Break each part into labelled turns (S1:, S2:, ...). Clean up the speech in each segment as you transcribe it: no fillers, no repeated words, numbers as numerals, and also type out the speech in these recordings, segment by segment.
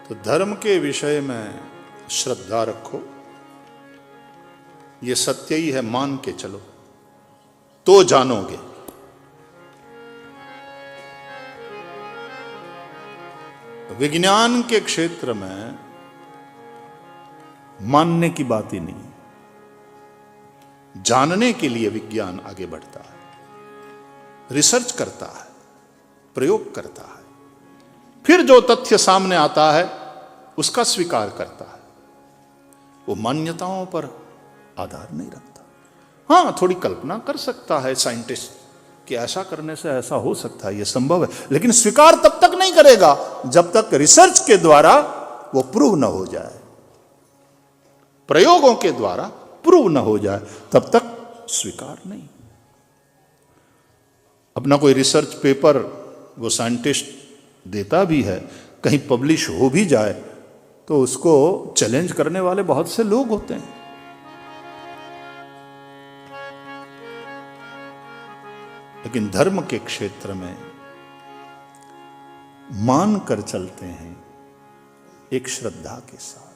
S1: तो धर्म के विषय में श्रद्धा रखो, ये सत्य ही है मान के चलो तो जानोगे। विज्ञान के क्षेत्र में मानने की बात ही नहीं, जानने के लिए विज्ञान आगे बढ़ता है, रिसर्च करता है, प्रयोग करता है, फिर जो तथ्य सामने आता है उसका स्वीकार करता है। वो मान्यताओं पर आधार नहीं रखता। हाँ, थोड़ी कल्पना कर सकता है साइंटिस्ट कि ऐसा करने से ऐसा हो सकता है, यह संभव है, लेकिन स्वीकार तब तक नहीं करेगा जब तक रिसर्च के द्वारा वो प्रूव न हो जाए, प्रयोगों के द्वारा प्रूव न हो जाए, तब तक स्वीकार नहीं। अपना कोई रिसर्च पेपर वो साइंटिस्ट देता भी है, कहीं पब्लिश हो भी जाए तो उसको चैलेंज करने वाले बहुत से लोग होते हैं। लेकिन धर्म के क्षेत्र में मान कर चलते हैं एक श्रद्धा के साथ।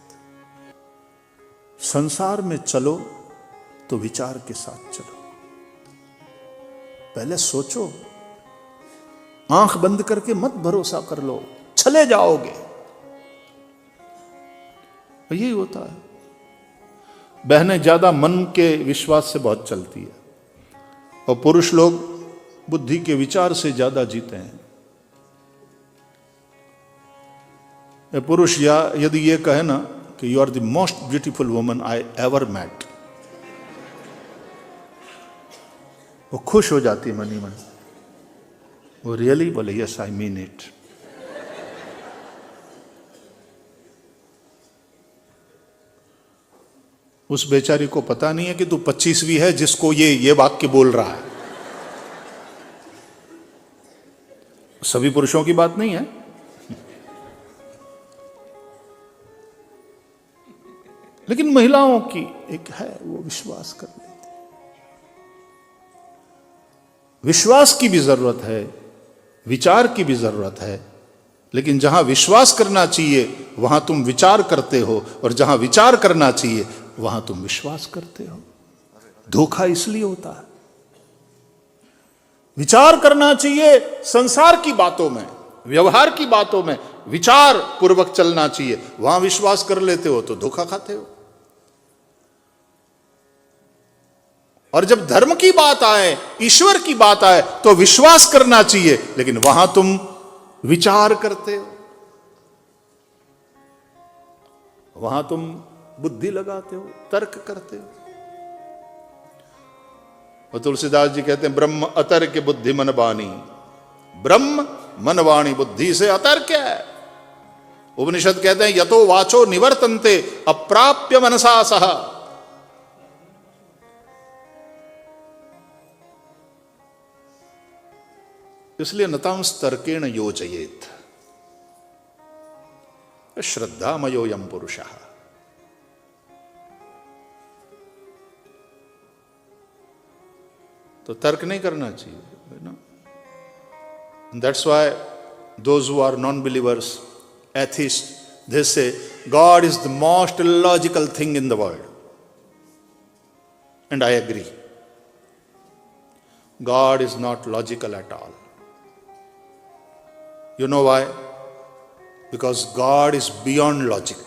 S1: संसार में चलो तो विचार के साथ चलो, पहले सोचो, आंख बंद करके मत भरोसा कर लो, चले जाओगे। यही होता है। बहनें ज्यादा मन के विश्वास से बहुत चलती है और पुरुष लोग बुद्धि के विचार से ज्यादा जीते हैं। पुरुष या यदि ये कहे ना कि you are the most beautiful woman I ever met, वो खुश हो जाती है मनी मन, वो रियली बोले यस आई मीन इट। उस बेचारी को पता नहीं है कि तू 25वीं है जिसको ये वाक्य बोल रहा है। सभी पुरुषों की बात नहीं है, लेकिन महिलाओं की एक है, वो विश्वास कर लेती। विश्वास की भी जरूरत है, विचार की भी जरूरत है, लेकिन जहां विश्वास करना चाहिए वहां तुम विचार करते हो, और जहां विचार करना चाहिए वहां तुम विश्वास करते हो। धोखा इसलिए होता है। विचार करना चाहिए संसार की बातों में, व्यवहार की बातों में विचार पूर्वक चलना चाहिए, वहां विश्वास कर लेते हो तो धोखा खाते हो। और जब धर्म की बात आए, ईश्वर की बात आए, तो विश्वास करना चाहिए, लेकिन वहां तुम विचार करते हो, वहां तुम बुद्धि लगाते हो, तर्क करते हो। और तुलसीदास जी कहते हैं ब्रह्म अतर्क बुद्धि मन बानी, ब्रह्म मन वाणी बुद्धि से अतर्क है। उपनिषद कहते हैं यतो वाचो निवर्तन्ते अप्राप्य मनसा सह। इसलिए नतांस तर्केण योजयेत, श्रद्धामयोऽयं पुरुषः। तो तर्क नहीं करना चाहिए ना। That's why those who are non believers, atheist, they say God is the most logical thing in the world, and I agree. God is not logical at all. You know why? Because God is beyond logic.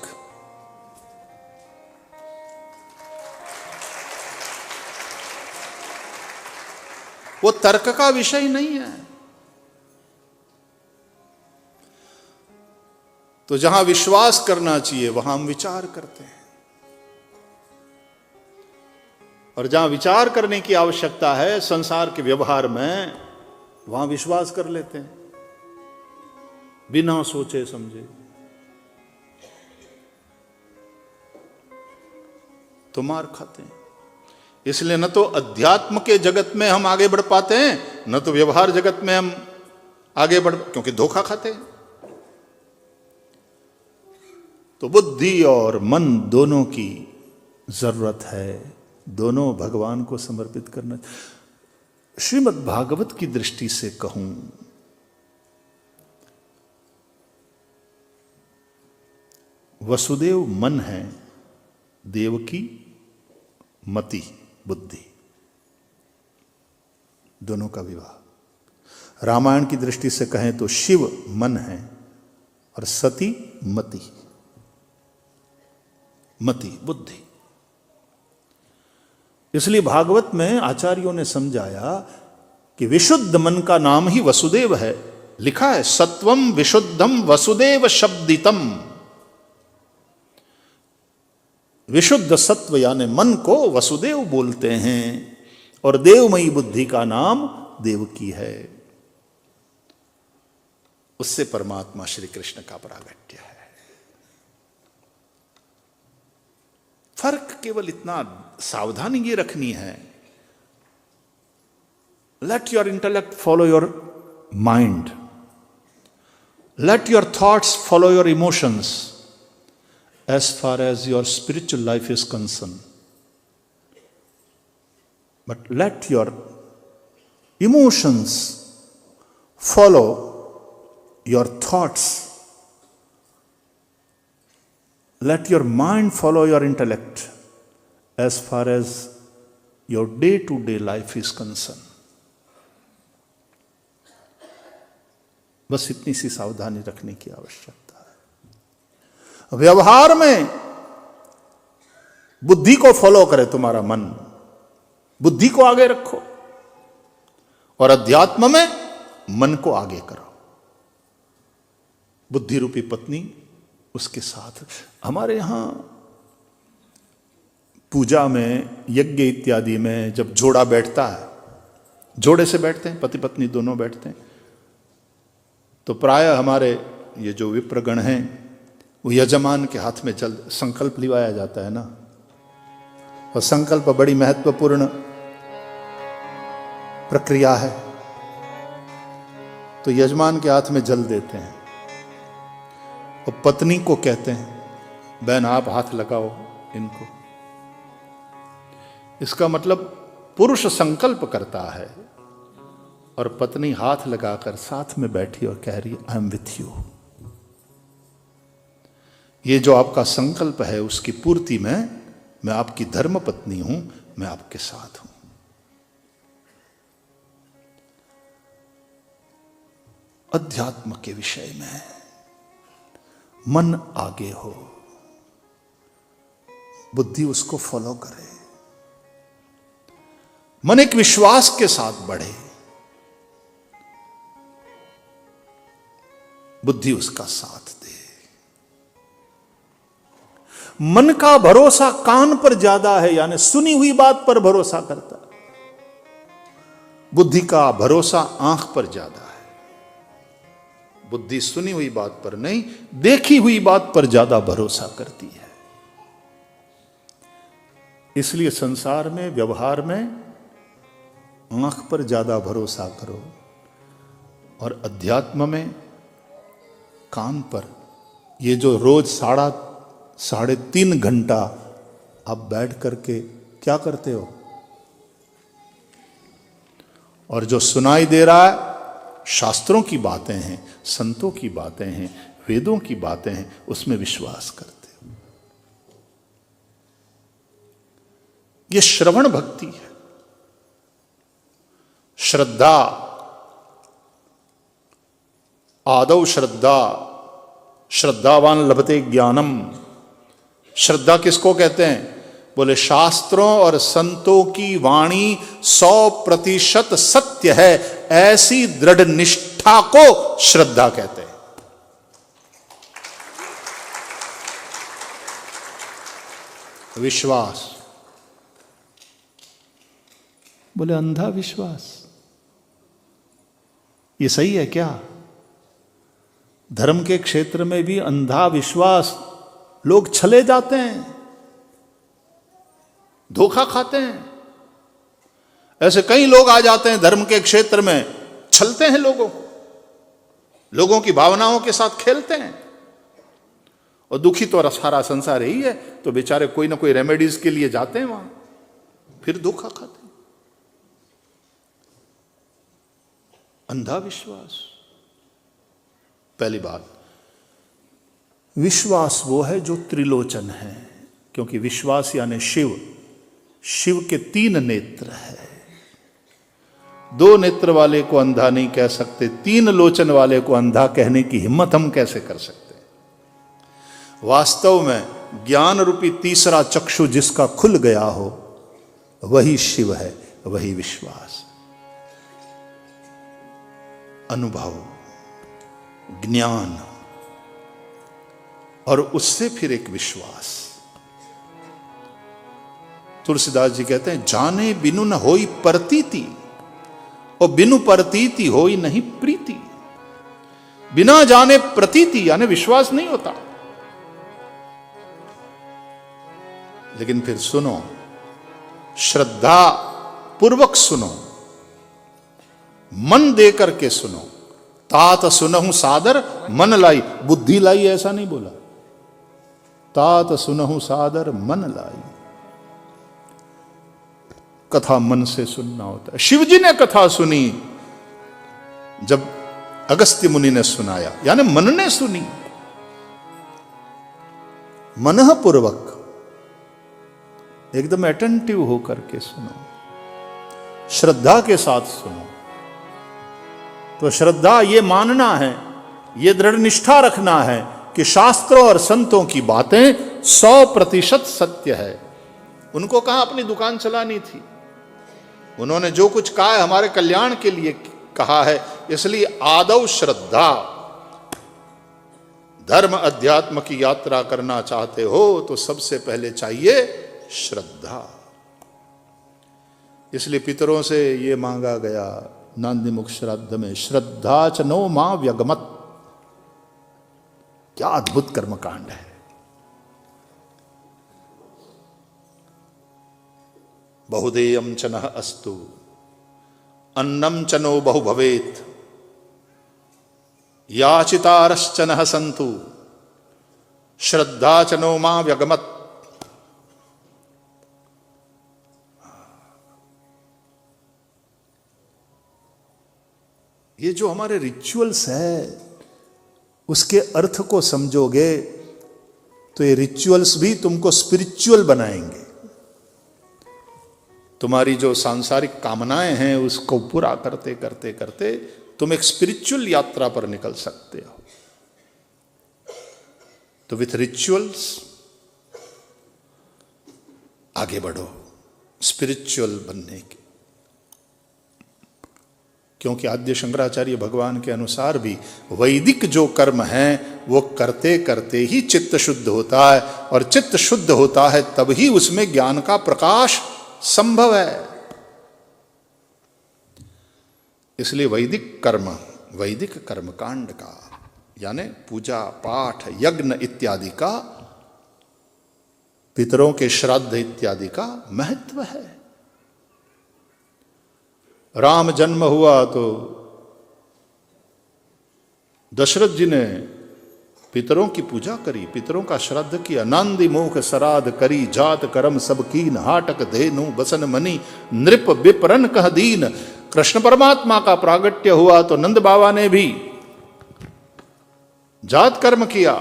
S1: वो तर्क का विषय नहीं है। तो जहां विश्वास करना चाहिए वहां हम विचार करते हैं, और जहां विचार करने की आवश्यकता है संसार के व्यवहार में, वहां विश्वास कर लेते हैं बिना सोचे समझे। तो मार खाते हैं। इसलिए न तो अध्यात्म के जगत में हम आगे बढ़ पाते हैं, न तो व्यवहार जगत में हम आगे बढ़, क्योंकि धोखा खाते हैं। तो बुद्धि और मन दोनों की जरूरत है, दोनों भगवान को समर्पित करना। श्रीमद् भागवत की दृष्टि से कहूं वसुदेव मन है, देवकी मति बुद्धि, दोनों का विवाह। रामायण की दृष्टि से कहें तो शिव मन है और सती मति, मति बुद्धि। इसलिए भागवत में आचार्यों ने समझाया कि विशुद्ध मन का नाम ही वसुदेव है। लिखा है सत्वम विशुद्धम वसुदेव शब्दितम। विशुद्ध सत्व यानी मन को वसुदेव बोलते हैं और देवमयी बुद्धि का नाम देवकी है। उससे परमात्मा श्री कृष्ण का प्रागट्य है। फर्क केवल इतना सावधानी ये रखनी है, let your intellect follow your mind, let your thoughts follow your emotions as far as your spiritual life is concerned. But let your emotions follow your thoughts. Let your mind follow your intellect as far as your day-to-day life is concerned. बस इतनी सी सावधानी रखने की आवश्यकता। व्यवहार में बुद्धि को फॉलो करे तुम्हारा मन, बुद्धि को आगे रखो, और अध्यात्म में मन को आगे करो। बुद्धि रूपी पत्नी उसके साथ। हमारे यहां पूजा में, यज्ञ इत्यादि में जब जोड़ा बैठता है, जोड़े से बैठते हैं, पति पत्नी दोनों बैठते हैं, तो प्रायः हमारे ये जो विप्रगण हैं वो यजमान के हाथ में जल संकल्प लिवाया जाता है ना। और संकल्प बड़ी महत्वपूर्ण प्रक्रिया है। तो यजमान के हाथ में जल देते हैं और पत्नी को कहते हैं बहन आप हाथ लगाओ इनको। इसका मतलब पुरुष संकल्प करता है और पत्नी हाथ लगाकर साथ में बैठी और कह रही है आई एम विथ यू। ये जो आपका संकल्प है उसकी पूर्ति में मैं आपकी धर्म पत्नी हूं, मैं आपके साथ हूं। अध्यात्म के विषय में मन आगे हो, बुद्धि उसको फॉलो करे, मन एक विश्वास के साथ बढ़े, बुद्धि उसका साथ दे। मन का भरोसा कान पर ज्यादा है, यानी सुनी हुई बात पर भरोसा करता है। बुद्धि का भरोसा आंख पर ज्यादा है। बुद्धि सुनी हुई बात पर नहीं, देखी हुई बात पर ज्यादा भरोसा करती है। इसलिए संसार में, व्यवहार में आंख पर ज्यादा भरोसा करो और अध्यात्म में कान पर। ये जो रोज 3.5 घंटा आप बैठ करके क्या करते हो, और जो सुनाई दे रहा है शास्त्रों की बातें हैं, संतों की बातें हैं, वेदों की बातें हैं, उसमें विश्वास करते हो। यह श्रवण भक्ति है। श्रद्धा, आदौ श्रद्धा, श्रद्धावान लभते ज्ञानम। श्रद्धा किसको कहते हैं? बोले शास्त्रों और संतों की वाणी 100% सत्य है, ऐसी दृढ़ निष्ठा को श्रद्धा कहते हैं। विश्वास, बोले अंधा विश्वास। ये सही है क्या? धर्म के क्षेत्र में भी अंधा विश्वास, लोग छले जाते हैं, धोखा खाते हैं। ऐसे कई लोग आ जाते हैं धर्म के क्षेत्र में, छलते हैं लोगों को, लोगों की भावनाओं के साथ खेलते हैं। और दुखी तो सारा संसार ही है, तो बेचारे कोई ना कोई रेमेडीज के लिए जाते हैं वहां, फिर धोखा खाते हैं। अंधा विश्वास। पहली बात, विश्वास वो है जो त्रिलोचन है, क्योंकि विश्वास यानी शिव, शिव के 3 नेत्र है। 2 नेत्र वाले को अंधा नहीं कह सकते, 3 लोचन वाले को अंधा कहने की हिम्मत हम कैसे कर सकते हैं। वास्तव में ज्ञान रूपी तीसरा चक्षु जिसका खुल गया हो वही शिव है, वही विश्वास। अनुभव, ज्ञान और उससे फिर एक विश्वास। तुलसीदास जी कहते हैं जाने बिनु न होई प्रतीति और बिनु प्रतीति होई नहीं प्रीति। बिना जाने प्रतीति यानी विश्वास नहीं होता। लेकिन फिर सुनो, श्रद्धा पूर्वक सुनो, मन दे करके सुनो। तात सुनहु सादर मन लाई, बुद्धि लाई ऐसा नहीं बोला। तात सुनहु सादर मन लाई। कथा मन से सुनना होता है। शिव जी ने कथा सुनी जब अगस्त्य मुनि ने सुनाया, यानी मन ने सुनी, मनः पूर्वक एकदम अटेंटिव होकर के सुनो, श्रद्धा के साथ सुनो। तो श्रद्धा ये मानना है, ये दृढ़ निष्ठा रखना है कि शास्त्रों और संतों की बातें 100% सत्य है। उनको कहां अपनी दुकान चलानी थी, उन्होंने जो कुछ कहा है हमारे कल्याण के लिए कहा है। इसलिए आदौ श्रद्धा। धर्म अध्यात्म की यात्रा करना चाहते हो तो सबसे पहले चाहिए श्रद्धा। इसलिए पितरों से ये मांगा गया नांदीमुख श्राद्ध में, श्रद्धा च नो मां व्यगमत। क्या अद्भुत कर्मकांड है। बहुदेयम च नः अस्तु अन्नम च नो बहु भवेत् याचितारश्च नः सन्तु श्रद्धा च नो मां व्यगमत्। ये जो हमारे रिचुअल्स है उसके अर्थ को समझोगे तो ये रिचुअल्स भी तुमको स्पिरिचुअल बनाएंगे। तुम्हारी जो सांसारिक कामनाएं हैं उसको पूरा करते करते करते तुम एक स्पिरिचुअल यात्रा पर निकल सकते हो। तो विथ रिचुअल्स आगे बढ़ो स्पिरिचुअल बनने के। क्योंकि आद्य शंकराचार्य भगवान के अनुसार भी वैदिक जो कर्म है वो करते करते ही चित्त शुद्ध होता है, और चित्त शुद्ध होता है तब ही उसमें ज्ञान का प्रकाश संभव है। इसलिए वैदिक कर्मकांड का यानी पूजा पाठ यज्ञ इत्यादि का, पितरों के श्राद्ध इत्यादि का महत्व है। राम जन्म हुआ तो दशरथ जी ने पितरों की पूजा करी, पितरों का श्राद्ध किया। नांदी मुख सराध करी जात कर्म सब कीन, हाटक धेनु बसन मनी नृप विपरन कह दीन। कृष्ण परमात्मा का प्रागट्य हुआ तो नंद बाबा ने भी जात कर्म किया।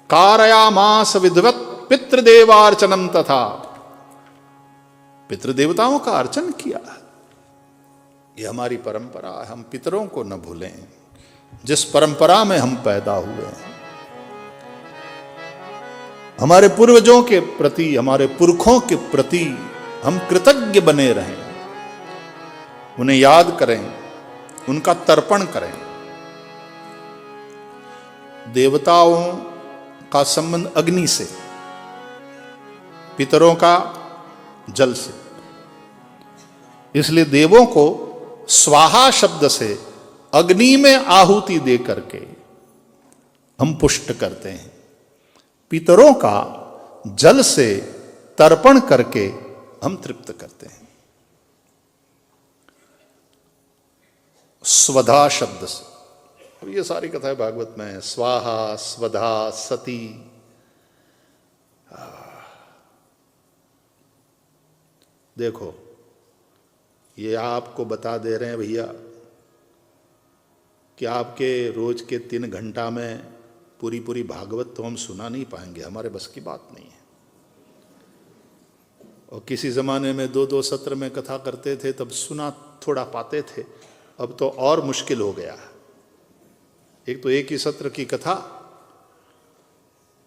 S1: कारयामास विधवत पितृदेवार्चनम तथा, पितृदेवताओं का अर्चन किया। ये हमारी परंपरा है, हम पितरों को न भूलें जिस परंपरा में हम पैदा हुए हैं। हमारे पूर्वजों के प्रति, हमारे पुरखों के प्रति हम कृतज्ञ बने रहें, उन्हें याद करें, उनका तर्पण करें। देवताओं का संबंध अग्नि से, पितरों का जल से। इसलिए देवों को स्वाहा शब्द से अग्नि में आहुति दे करके हम पुष्ट करते हैं, पितरों का जल से तर्पण करके हम तृप्त करते हैं। स्वधा शब्द से, अब ये सारी कथाएं भागवत में है। स्वाहा, स्वधा, सती। देखो ये आपको बता दे रहे हैं भैया कि आपके रोज के 3 घंटा में पूरी पूरी भागवत तो हम सुना नहीं पाएंगे, हमारे बस की बात नहीं है। और किसी ज़माने में 2-2 सत्र में कथा करते थे, तब सुना थोड़ा पाते थे। अब तो और मुश्किल हो गया। एक तो एक ही सत्र की कथा,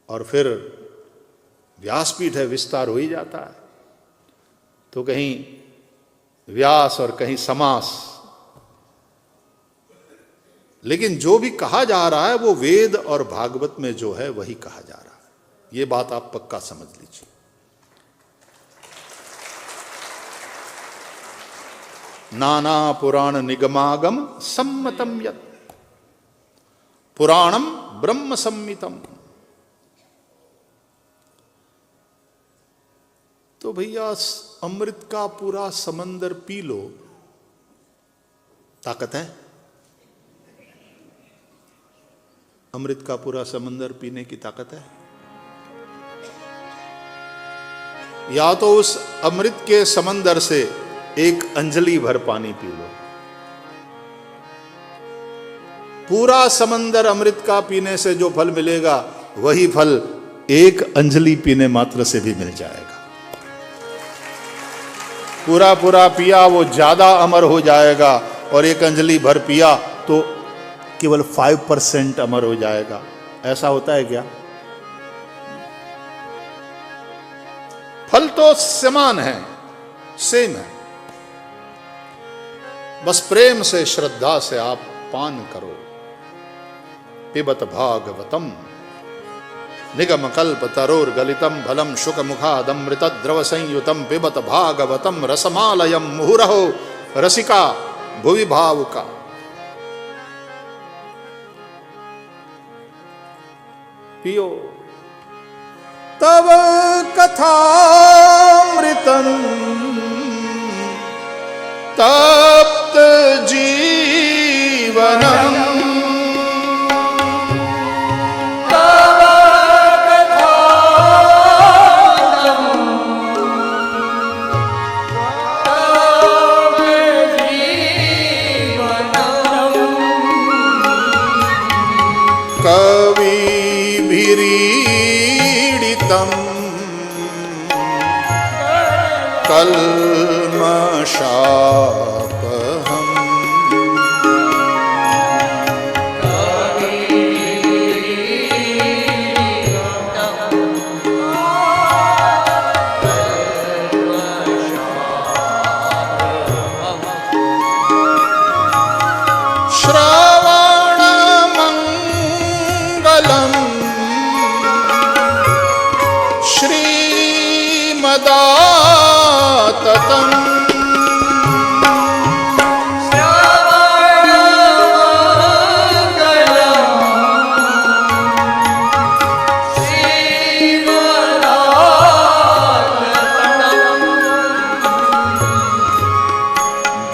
S1: और फिर व्यासपीठ है, विस्तार हो ही जाता है। तो कहीं व्यास और कहीं समास, लेकिन जो भी कहा जा रहा है वो वेद और भागवत में जो है वही कहा जा रहा है। ये बात आप पक्का समझ लीजिए। नाना पुराण निगमागम सम्मतम यत् पुराणम ब्रह्म सम्मितम। तो भैया अमृत का पूरा समंदर पी लो, ताकत है? अमृत का पूरा समंदर पीने की ताकत है? या तो उस अमृत के समंदर से एक अंजलि भर पानी पी लो। पूरा समंदर अमृत का पीने से जो फल मिलेगा, वही फल एक अंजलि पीने मात्र से भी मिल जाएगा। पूरा पूरा पिया वो ज्यादा अमर हो जाएगा, और एक अंजलि भर पिया तो केवल 5% अमर हो जाएगा। ऐसा होता है क्या? फल तो समान है, सेम है, बस प्रेम से श्रद्धा से आप पान करो। पिबत भागवतम निगम कल्प तरोर गलितम फलम शुक मुखादमृत द्रव संयुतम पिबत भागवतम रसमालयम मुहुरहो रसिका भुवि भावुका। पियो तव कथामृतम तप्त जीवनम तव कथामृतम तप्त जीवनम कविभिरीडितम् कल्मषापहम् श्रवणमङ्गलम् श्रीमदाततम्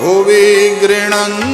S1: भुवि गृह्णन्